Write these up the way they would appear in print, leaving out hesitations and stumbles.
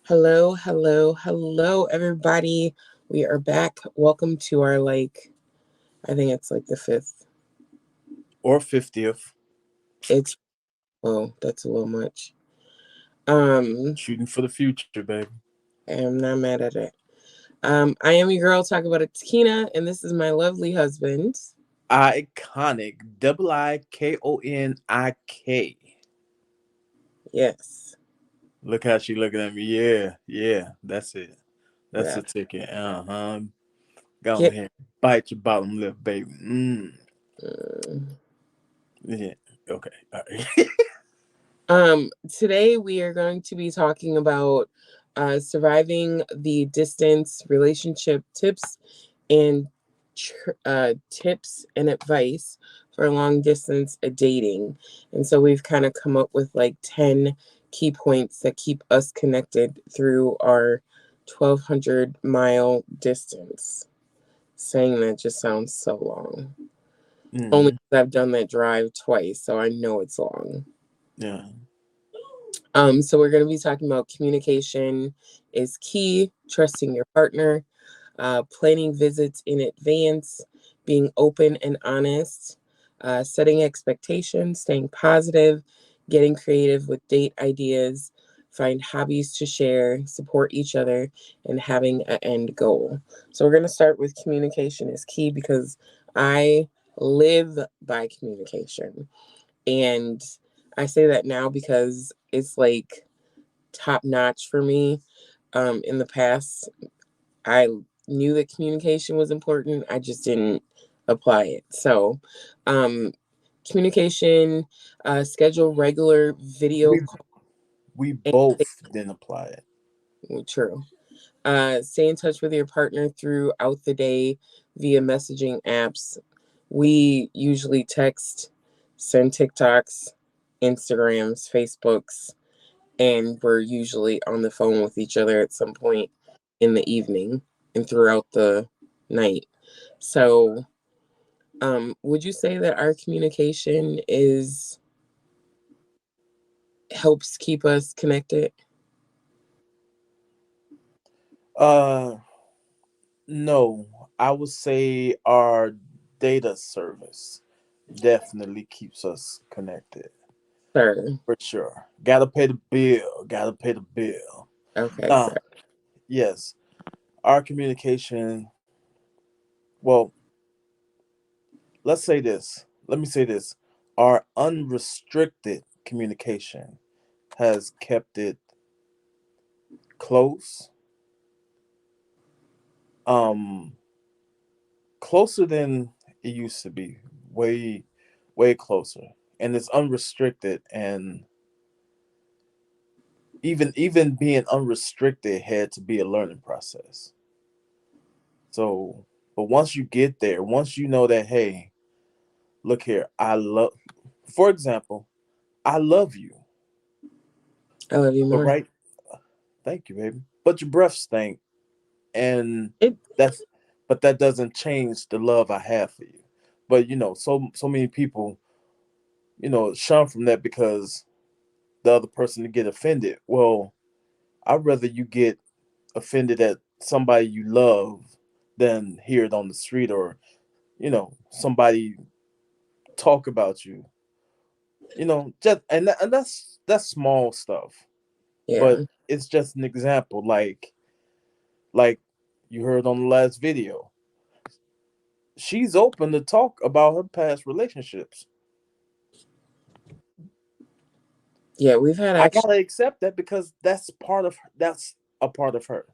Hello, hello, hello, everybody. We are back. Welcome to our I think it's like the fifth. Or 50th. It's that's a little much. Um, Shooting for the future, baby. I'm not mad at it. I am your girl. Talk about it, Takina, and this is my lovely husband. Iconic. Ikonik. Yes, Look how she looking at me. Yeah, yeah. That's it. That's the that ticket. Go get. ahead. Bite your bottom lip, baby. mm. Yeah. Okay. All right. Today we are going to be talking about surviving the distance relationship and tips and advice for long distance dating. And so we've kind of come up with like 10 key points that keep us connected through our 1,200-mile distance. Saying that just sounds so long. Only mm, 'cause I've done that drive twice, so I know it's long. yeah. So we're going to be talking about communication is key, trusting your partner, planning visits in advance, being open and honest, setting expectations, staying positive, getting creative with date ideas, find hobbies to share, support each other, and having an end goal. So we're going to start with communication is key because I live by communication. And I say that now because it's like top notch for me. In the past, I knew that communication was important. I just didn't apply it. So, um, communication, schedule regular video We calls. we And both didn't apply it. true. Stay in touch with your partner throughout the day via messaging apps. We usually text, send TikToks, Instagrams, Facebooks, and we're usually on the phone with each other at some point in the evening and throughout the night. So, would you say that our communication is helps keep us connected? Uh no. I would say our data service definitely keeps us connected. Sir. For sure. Gotta pay the bill. Gotta pay the bill. Okay, Uh, sir. yes. Our communication, well, let's say this. Let me say this. Our unrestricted communication has kept it close, um, closer than it used to be. Way, way closer. And it's unrestricted, and even being unrestricted had to be a learning process. So, but once you get there, once you know that, hey, look here, for example, I love you, I love you but more. right, thank you, baby, but your breath stink, and It that's, but that doesn't change the love I have for you. But so many people, shun from that because the other person to get offended. Well, I'd rather you get offended at somebody you love than hear it on the street, or somebody talk about you. Just and that's small stuff, but yeah. it's just an example. Like you heard on the last video, she's open to talk about her past relationships. Yeah, we've had I actually gotta accept that because that's a part of her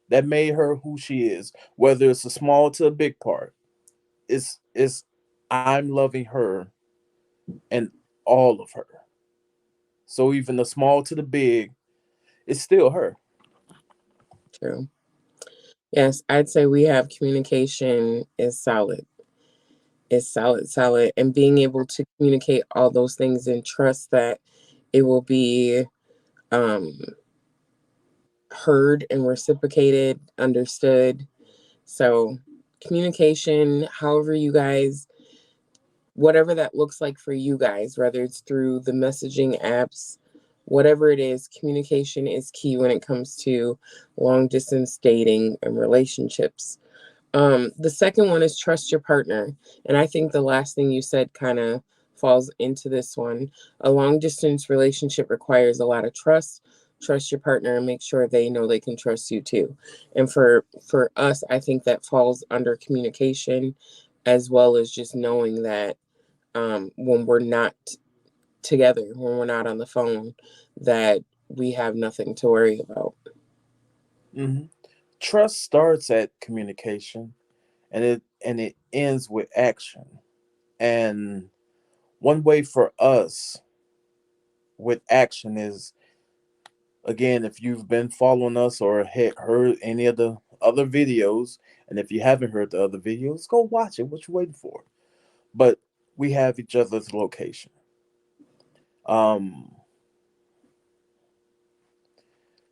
that made her who she is. Whether it's a small to a big part, it's I'm loving her and all of her. So even the small to the big, it's still her. true. Yes, I'd say we have communication is solid. It's solid, solid. And being able to communicate all those things and trust that it will be um heard and reciprocated, understood. So, communication, however you guys, whatever that looks like for you guys, whether it's through the messaging apps, whatever it is, communication is key when it comes to long distance dating and relationships. The second one is trust your partner. And I think the last thing you said kind of falls into this one. A long distance relationship requires a lot of trust. Trust your partner and make sure they know they can trust you too. And for us, I think that falls under communication as well as just knowing that when we're not together, when we're not on the phone, that we have nothing to worry about. Hmm. Trust starts at communication, and it ends with action. And one way for us with action is, again, if you've been following us or heard any of the other videos, and if you haven't heard the other videos, go watch it. What you waiting for? But we have each other's location. Um,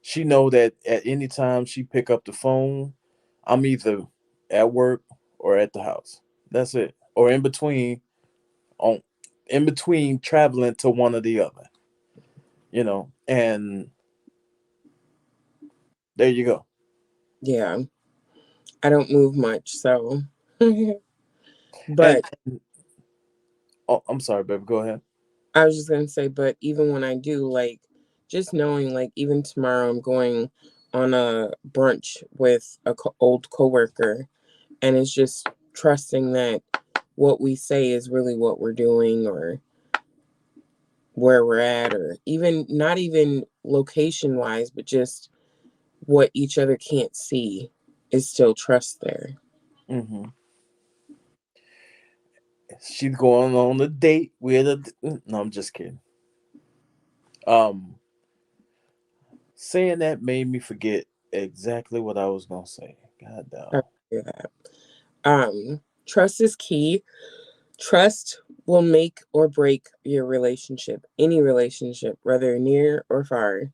she know that at any time she pick up the phone, I'm either at work or at the house. That's it, or on in between traveling to one or the other. And there you go. Yeah, I don't move much, so. And But oh, I'm sorry, baby. Go ahead. I was just gonna say, but even when I do, like, just knowing, like, even tomorrow I'm going on a brunch with a old coworker, and it's just trusting that what we say is really what we're doing, or where we're at, or even not even location wise, but just what each other can't see is still trust there. Hmm. She's going on a date with a. No, I'm just kidding. Um, Saying that made me forget exactly what I was gonna say. God I damn. hear that. Trust is key. Trust will make or break your relationship, any relationship, whether near or far.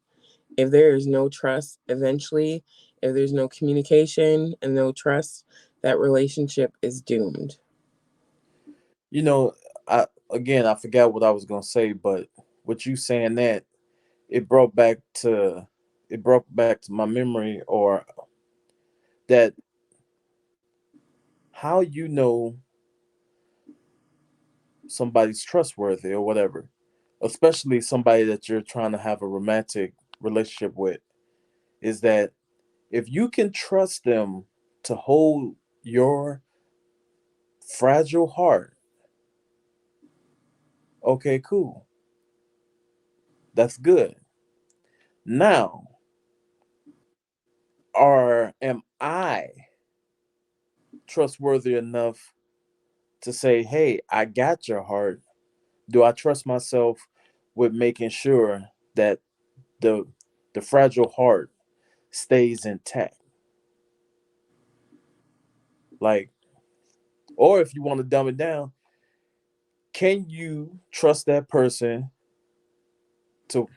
If there is no trust, eventually, if there's no communication and no trust, that relationship is doomed. You know, I forgot what I was gonna say, but with you saying that, it brought back to my memory, or that how you know somebody's trustworthy or whatever, especially somebody that you're trying to have a romantic relationship with, is that if you can trust them to hold your fragile heart, okay, cool. That's good. Now, am I trustworthy enough to say, "Hey, I got your heart"? Do I trust myself with making sure that the the fragile heart stays intact? Like, or if you want to dumb it down, can you trust that person to,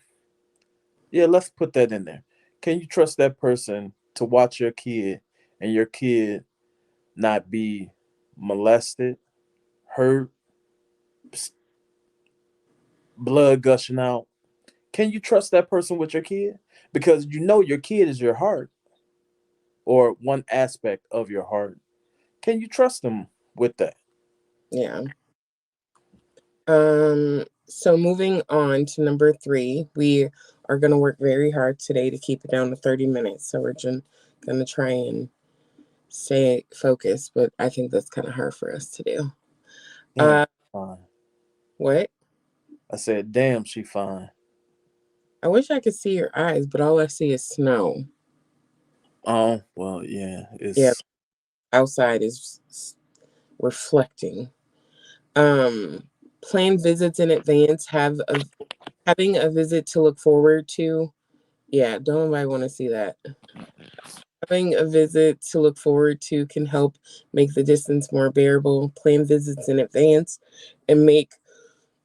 yeah, let's put that in there. Can you trust that person to watch your kid and your kid not be molested, hurt, blood gushing out? Can you trust that person with your kid? Because you know your kid is your heart, or one aspect of your heart. Can you trust them with that? Yeah. So moving on to number 3, we are going to work very hard today to keep it down to 30 minutes. So we're just going to try and stay focused, but I think that's kind of hard for us to do. Damn, Uh, fine. what? I said, damn, she fine. I wish I could see your eyes, but all I see is snow. Oh, well, yeah, Yeah, it's outside is reflecting. Um, Plan visits in advance. Having a visit to look forward to. Yeah, don't nobody want to see that. Having a visit to look forward to can help make the distance more bearable. Plan visits in advance and make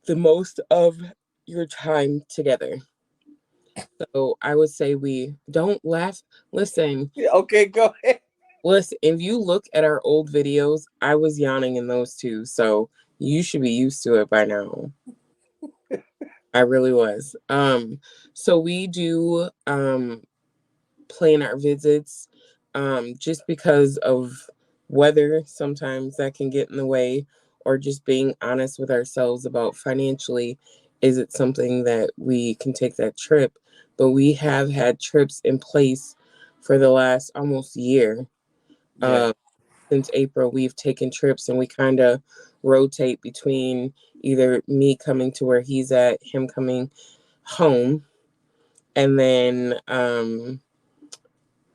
the most of your time together. So I would say we don't laugh. Listen, yeah, okay. Go ahead. listen, if you look at our old videos, I was yawning in those too. So you should be used to it by now. I really was. So we do plan our visits just because of weather. Sometimes that can get in the way, or just being honest with ourselves about financially. Is it something that we can take that trip? But we have had trips in place for the last almost year. Yeah. Uh, since April, we've taken trips and we kind of rotate between either me coming to where he's at, him coming home, and then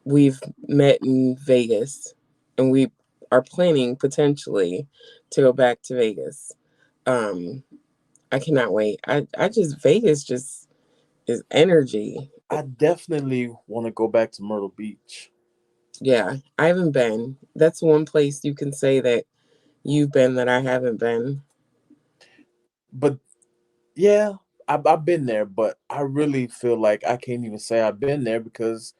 we've met in Vegas, and we are planning potentially to go back to Vegas. Um, I cannot wait. I just Vegas just is energy. I definitely want to go back to Myrtle Beach. Yeah, I haven't been. That's one place you can say that you've been that I haven't been. But yeah, I've been there, but I really feel like I can't even say I've been there because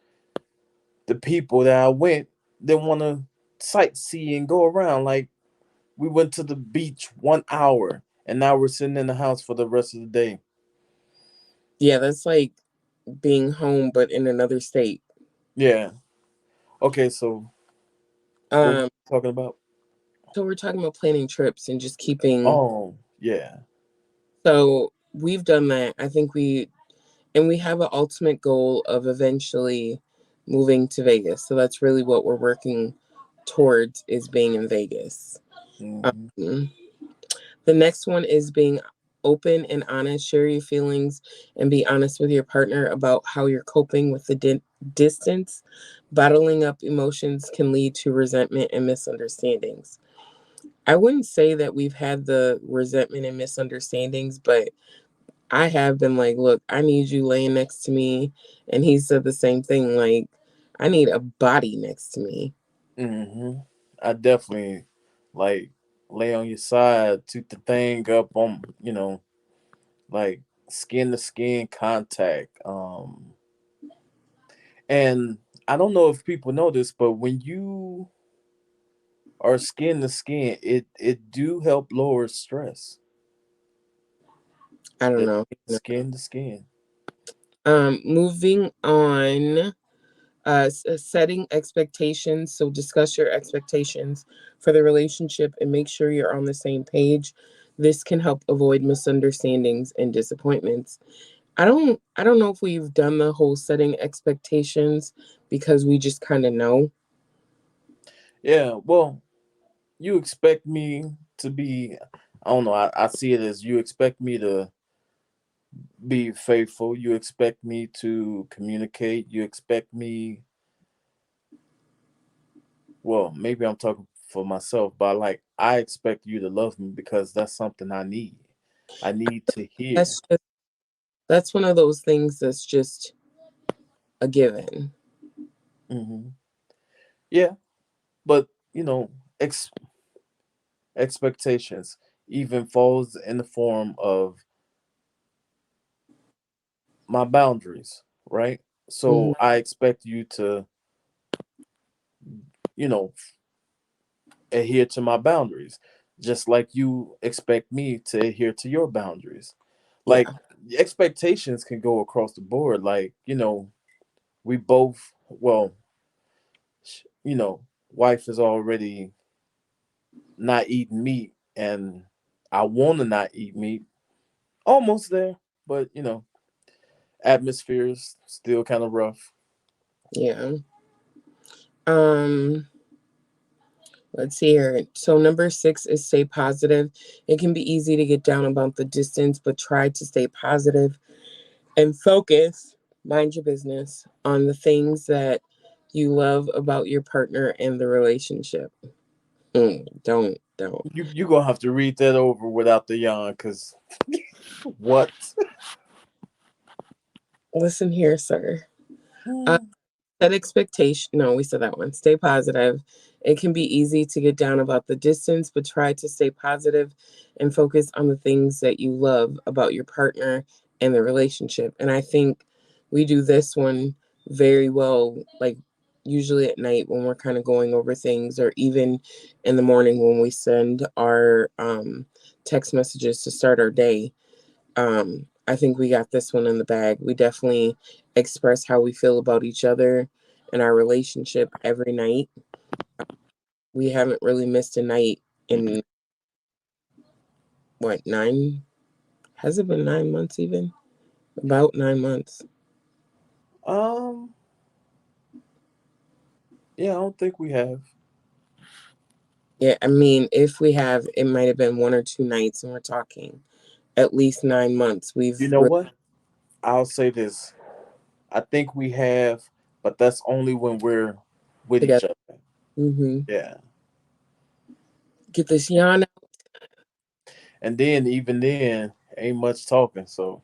the people that I went didn't want to sightsee and go around. Like we went to the beach 1 hour, and now we're sitting in the house for the rest of the day. Yeah, that's like being home but in another state. Yeah. Okay, so what were Um, we talking about? so we're talking about planning trips and just keeping. Oh, yeah. So we've done that. I think we have an ultimate goal of eventually moving to Vegas. So that's really what we're working towards, is being in Vegas. Hmm. Um, the next one is being open and honest. Share your feelings and be honest with your partner about how you're coping with the distance. Bottling up emotions can lead to resentment and misunderstandings. I wouldn't say that we've had the resentment and misunderstandings, but I have been like, look, I need you laying next to me. And he said the same thing, like, I need a body next to me. Hmm. I definitely like lay on your side, toot the thing up on, like skin to skin contact. And I don't know if people know this, but when you are skin to skin, it do help lower stress. I don't Just know. skin to skin. Moving on, setting expectations. So discuss your expectations for the relationship and make sure you're on the same page. This can help avoid misunderstandings and disappointments. I don't know if we've done the whole setting expectations because we just kind of know. Yeah, well, you expect me to be, I don't know, I see it as you expect me to be faithful, you expect me to communicate, you expect me, well, maybe I'm talking for myself, but like I expect you to love me because that's something I need. I need to hear. That's just that's one of those things that's just a given. Hmm. Yeah, but ex- expectations even falls in the form of my boundaries, right? Hmm. So I expect you to, you know, adhere to my boundaries, just like you expect me to adhere to your boundaries. Like Yeah. the expectations can go across the board. Like, we both, well, wife is already not eating meat and I want to not eat meat. Almost there, but atmosphere is still kind of rough. Yeah. Um, let's see here. So number 6 is stay positive. It can be easy to get down about the distance, but try to stay positive and focus, mind your business, on the things that you love about your partner and the relationship. Don't. You gonna have to read that over without the yawn, cause what? Listen here, sir. Set expectation. No, we said that one. Stay positive. It can be easy to get down about the distance, but try to stay positive and focus on the things that you love about your partner and the relationship. And I think we do this one very well, like usually at night when we're kind of going over things, or even in the morning when we send our text messages to start our day. I think we got this one in the bag. We definitely express how we feel about each other and our relationship every night. We haven't really missed a night in what, 9? Has it been 9 months even? About 9 months. Um, yeah, I don't think we have. Yeah, I mean, if we have, it might have been 1 or 2 nights, and we're talking at least 9 months. You know what? I'll say this. I think we have, but that's only when we're with each Together. other. Hmm. Yeah. Get this yawn out. And then even then, ain't much talking. So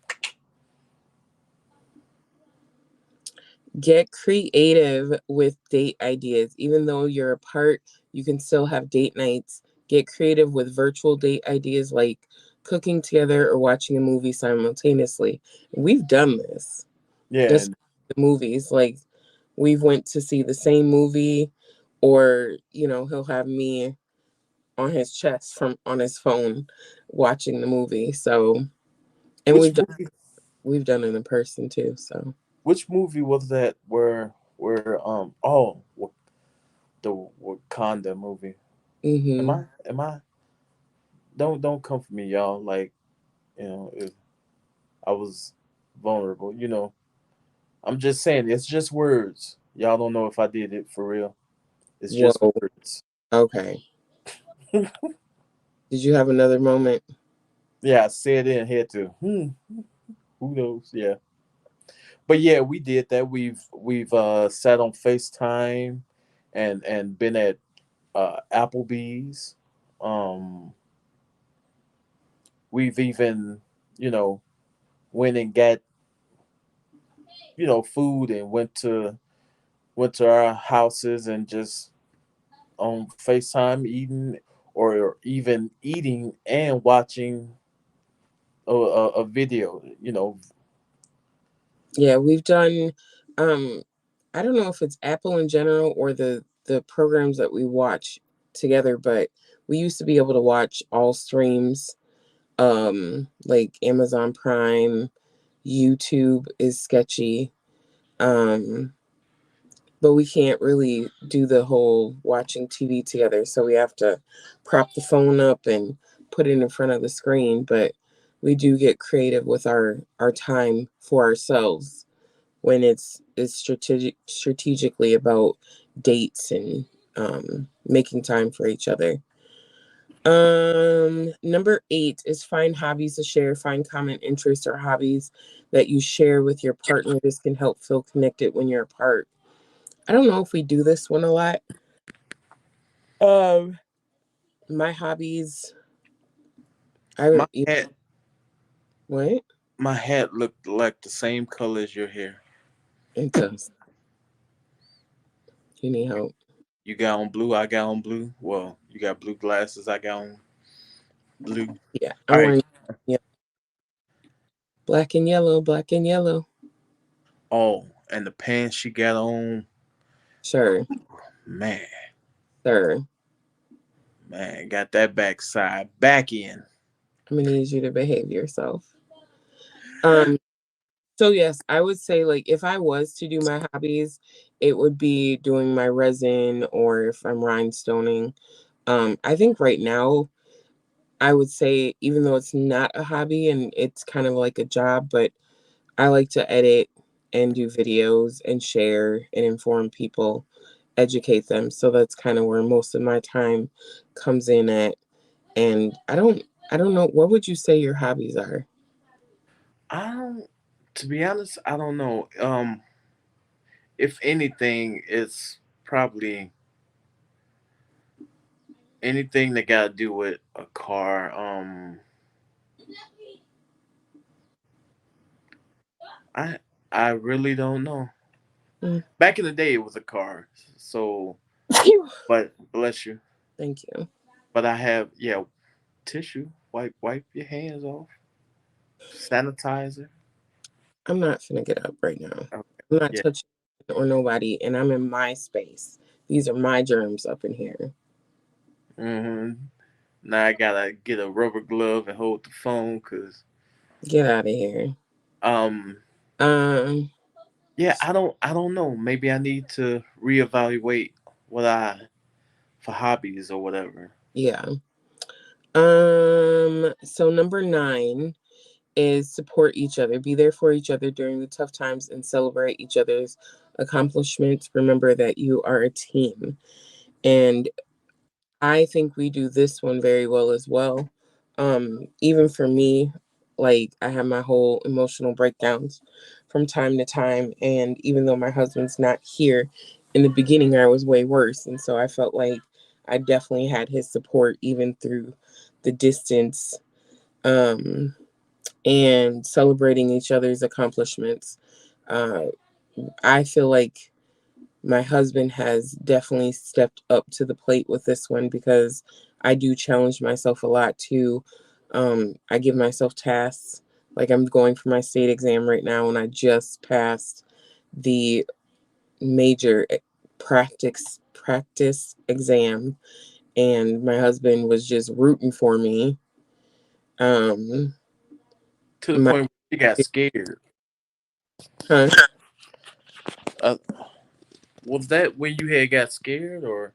Get creative with date ideas. Even though you're apart, you can still have date nights. Get creative with virtual date ideas like cooking together or watching a movie simultaneously. We've done this. yeah, Just and the movies. Like we've went to see the same movie, or he'll have me on his chest from on his phone watching the movie. So, and which movie? we've done it in person too. So, Which movie was that? The Wakanda movie. Am hmm I? Am I? Don't come for me, y'all. Like if I was vulnerable, I'm just saying it's just words. Y'all don't know if I did it for real. It's just whoa, words. okay. Did you have another moment? Yeah, I said it and had to. Who knows? Yeah. But yeah, we did that. We've sat on FaceTime and been at Applebee's. Um, we've even you know went and got food and went to our houses and just on FaceTime eating, or even eating and watching a video. Yeah, we've done. Um, I don't know if it's Apple in general or the programs that we watch together, but we used to be able to watch all streams, like Amazon Prime. YouTube is sketchy. Um, but we can't really do the whole watching TV together. So we have to prop the phone up and put it in front of the screen. But we do get creative with our time for ourselves when it's strategically about dates and making time for each other. Number 8 is find hobbies to share, find common interests or hobbies that you share with your partner. This can help feel connected when you're apart. I don't know if we do this one a lot. Um, my hobbies, I My don't hat, what? my hat looked like the same color as your hair. It does. You need help. You got on blue, I got on blue. Well, you got blue glasses, I got on blue. Yeah, All I'm right. wearing, yeah, black and yellow, black and yellow. Oh, and the pants she got on, Sure, man, sir. man, got that backside back in. I'm gonna need you to behave yourself. Um, so yes, I would say like if I was to do my hobbies, it would be doing my resin or if I'm rhinestoning. I think right now I would say even though it's not a hobby and it's kind of like a job, but I like to edit and do videos and share and inform people, educate them. So that's kind of where most of my time comes in at. And I don't know, what would you say your hobbies are? I don't, to be honest, I don't know. If anything, it's probably anything that got to do with a car. I I really don't know. Mm. Back in the day, it was a car. So, Phew. but bless you. Thank you. But I have, yeah, tissue. Wipe your hands off. Sanitizer. I'm not finna get up right now. Okay. I'm not Yeah. touching or nobody, and I'm in my space. These are my germs up in here. Now I gotta get a rubber glove and hold the phone because Get out of here. Um, Um, yeah, I don't know. Maybe I need to reevaluate what I for hobbies or whatever. yeah. So number 9 is support each other. Be there for each other during the tough times and celebrate each other's accomplishments. Remember that you are a team. And I think we do this one very well as well. Even for me, like I have my whole emotional breakdowns from time to time. And even though my husband's not here, in the beginning, I was way worse. And so I felt like I definitely had his support even through the distance, um, and celebrating each other's accomplishments. Uh, I feel like my husband has definitely stepped up to the plate with this one because I do challenge myself a lot too. I give myself tasks. Like I'm going for my state exam right now, and I just passed the major practice exam, and my husband was just rooting for me. Um, To the my point where she got scared. huh? Uh, was that when you had got scared or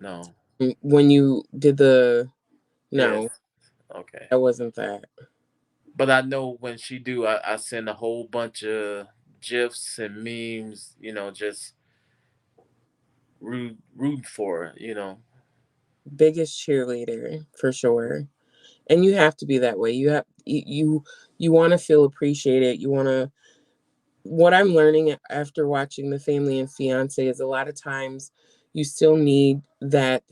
no? When you did the Yes. no, Okay. that wasn't that. But I know when she do, I send a whole bunch of gifs and memes. Just rooting for her. Biggest cheerleader for sure. And you have to be that way. You want to feel appreciated. You want to. What I'm learning after watching The Family and Fiance is a lot of times you still need that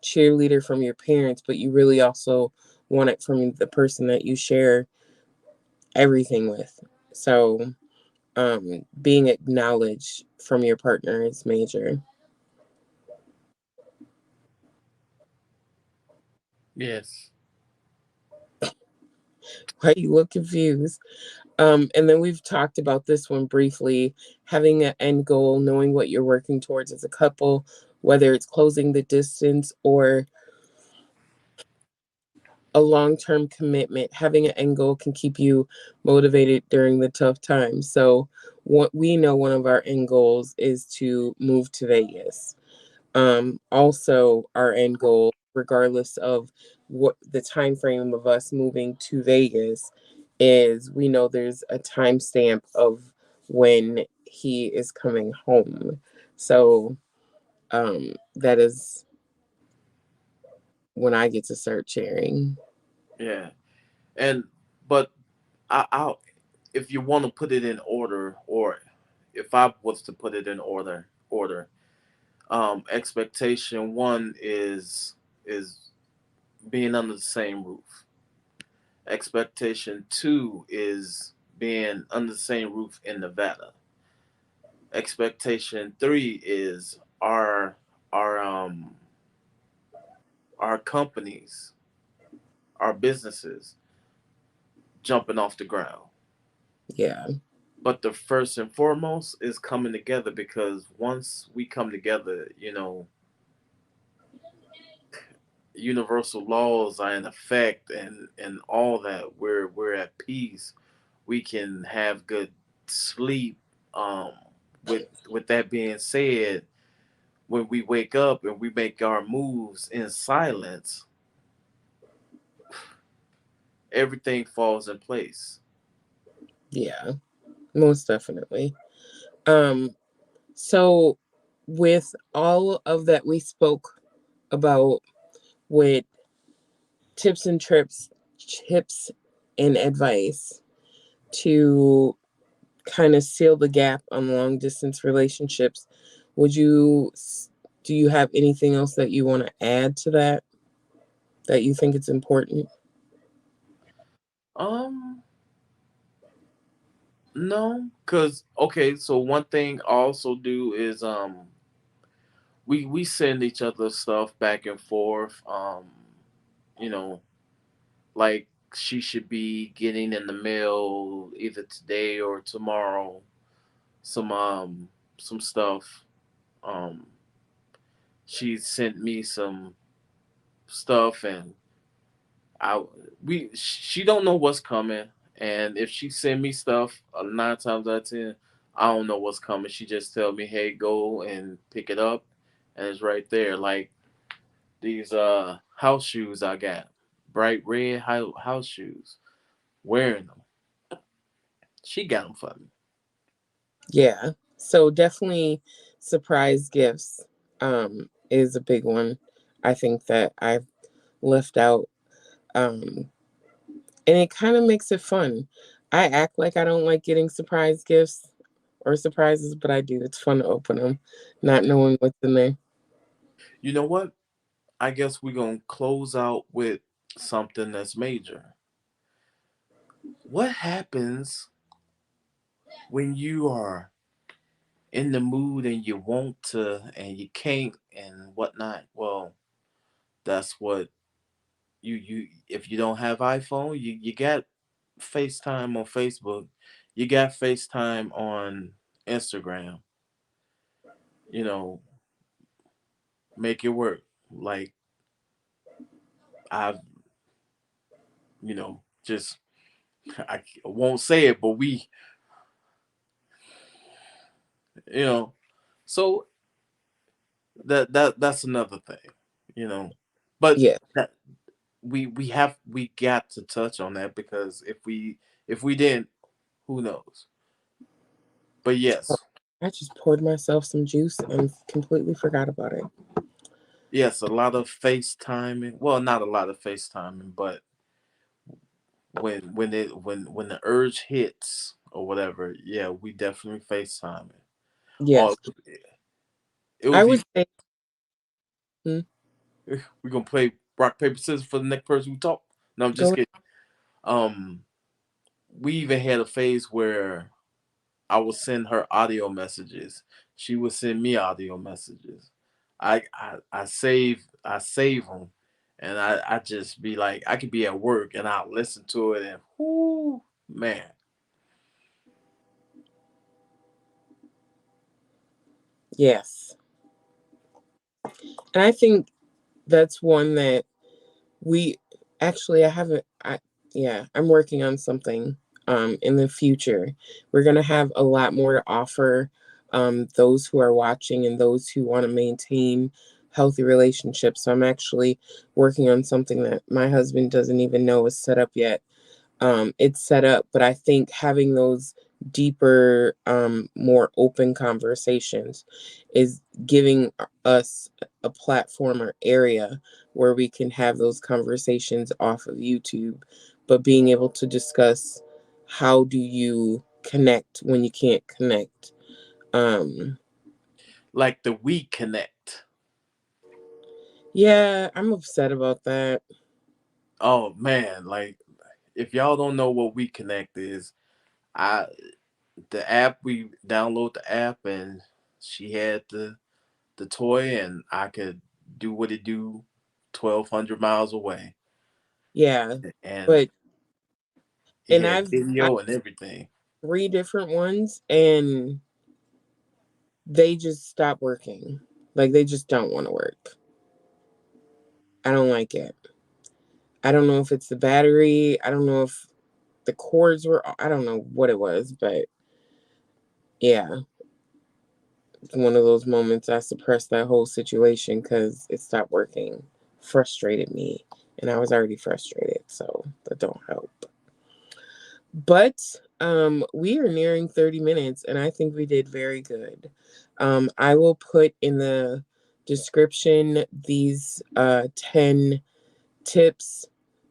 cheerleader from your parents, but you really also want it from the person that you share everything with. So, being acknowledged from your partner is major. Yes. Why you look confused? And then we've talked about this one briefly, having an end goal, knowing what you're working towards as a couple, whether it's closing the distance or a long-term commitment. Having an end goal can keep you motivated during the tough times. So what we know, one of our end goals is to move to Vegas. Also our end goal, regardless of what the time frame of us moving to Vegas, is we know there's a timestamp of when he is coming home. So that is when I get to start sharing. Yeah. And but I'll if you want to put it in order, or if I was to put it in order. Expectation one is being under the same roof. Expectation two is being under the same roof in Nevada. Expectation three is our companies, our businesses jumping off the ground. Yeah. But the first and foremost is coming together, because once we come together, universal laws are in effect, and all that, we're at peace. We can have good sleep. um with that being said, when we wake up and we make our moves in silence, everything falls in place. Yeah, most definitely. Um so with all of that we spoke about, with tips and tips and advice to kind of seal the gap on long distance relationships, would you do you have anything else that you want to add to that you think it's important? um no, because okay, so one thing I also do is we send each other stuff back and forth. You know, like she should be getting in the mail either today or tomorrow some stuff. Um, she sent me some stuff, and I she don't know what's coming, and if she send me stuff, 9 times out of 10, I don't know what's coming. She just tell me, "Hey, go and pick it up," and it's right there. Like these house shoes I got, bright red house shoes. Wearing them, she got them for me. Yeah. So definitely surprise gifts is a big one. I think that I've left out. Um and it kind of makes it fun. I act like I don't like getting surprise gifts or surprises, but I do. It's fun to open them, not knowing what's in there. You know what? I guess we're gonna close out with something that's major. What happens when you are in the mood and you want to and you can't and whatnot? Well, that's what you if you don't have iPhone, you got FaceTime on Facebook, you got FaceTime on Instagram. You know, make it work. Like I've, just I won't say it, but you know, so that's another thing, you know. But Yeah. that we got to touch on that because if we didn't, who knows? But Oh, yes, I just poured myself some juice and completely forgot about it. yes, a lot of FaceTiming. Well, not a lot of FaceTiming, but when the urge hits or whatever, yeah, we definitely FaceTiming. Or Yes. it I would would be say, hmm, we're gonna play rock paper scissors for the next person we talk. No, I'm just go kidding. Um, we even had a phase where I would send her audio messages. She would send me audio messages. I save them, and I just be like I could be at work and I'll listen to it and whoo man. yes. And I think that's one that we actually, I haven't, yeah, I'm working on something in the future. We're going to have a lot more to offer those who are watching and those who want to maintain healthy relationships. So I'm actually working on something that my husband doesn't even know is set up yet. It's set up, but I think having those deeper, more open conversations is giving us a platform or area where we can have those conversations off of YouTube, but being able to discuss how do you connect when you can't connect. Um, Like the we connect. yeah, I'm upset about that. Oh man, like if y'all don't know what we connect is, I the app we download the app and she had the toy and I could do what it do 1,200 miles away. Yeah, And but he and had I've video and everything. 3 different ones, and they just stop working. Like they just don't want to work. I don't like it. I don't know if it's the battery. I don't know if the cords were, I don't know what it was, but yeah, it's one of those moments I suppressed that whole situation because it stopped working. Frustrated me. And I was already frustrated, so that don't help. But we are nearing 30 minutes and I think we did very good. I will put in the description these 10 tips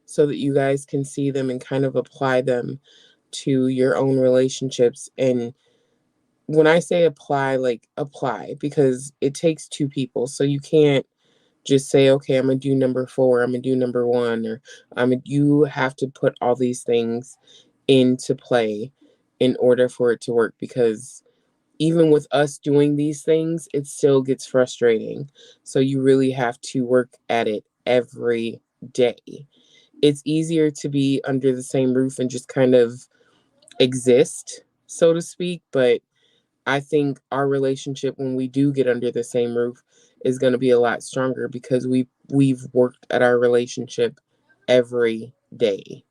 so that you guys can see them and kind of apply them to your own relationships. And when I say apply, like apply, because it takes 2 people. So you can't just say, okay, I'm gonna do number 4, I'm gonna do number 1, or you have to put all these things into play in order for it to work, because even with us doing these things, it still gets frustrating. So you really have to work at it every day. It's easier to be under the same roof and just kind of exist, so to speak. But I think our relationship, when we do get under the same roof, is going to be a lot stronger because we've worked at our relationship every day.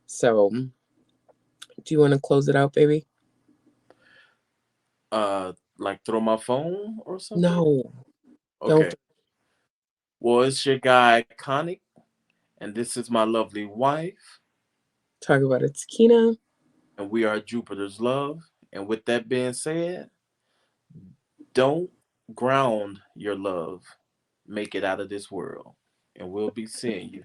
So, do you want to close it out, baby? Like throw my phone or something? No, don't. Okay. Well, it's your guy, Iconic, and this is my lovely wife, Talk about it, Takina. and we are Jupiter's Love. And with that being said, don't ground your love. Make it out of this world. And we'll be seeing you.